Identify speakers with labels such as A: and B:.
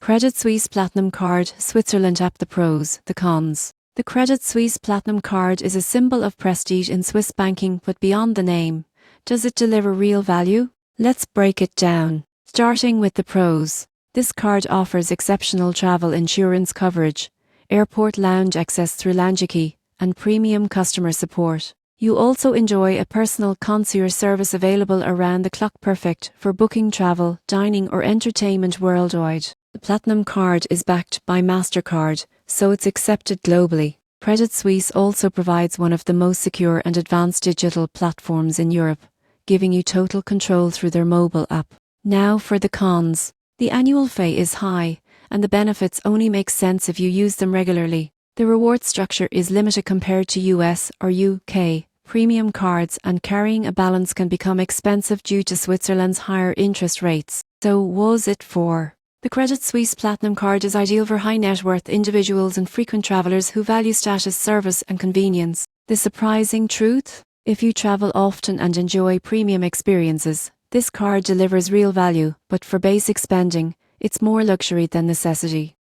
A: Credit Suisse Platinum Card, Switzerland app. The pros, the cons. The Credit Suisse Platinum Card is a symbol of prestige in Swiss banking, but beyond the name, does it deliver real value? Let's break it down. Starting with the pros. This card offers exceptional travel insurance coverage, airport lounge access through LoungeKey, and premium customer support. You also enjoy a personal concierge service available around the clock, perfect for booking travel, dining or entertainment worldwide. The Platinum Card is backed by MasterCard, so it's accepted globally. Credit Suisse also provides one of the most secure and advanced digital platforms in Europe, giving you total control through their mobile app. Now for the cons. The annual fee is high, and the benefits only make sense if you use them regularly. The reward structure is limited compared to US or UK premium cards, and carrying a balance can become expensive due to Switzerland's higher interest rates. So was it for? The Credit Suisse Platinum Card is ideal for high net worth individuals and frequent travelers who value status, service and convenience. The surprising truth? If you travel often and enjoy premium experiences, this card delivers real value, but for basic spending, it's more luxury than necessity.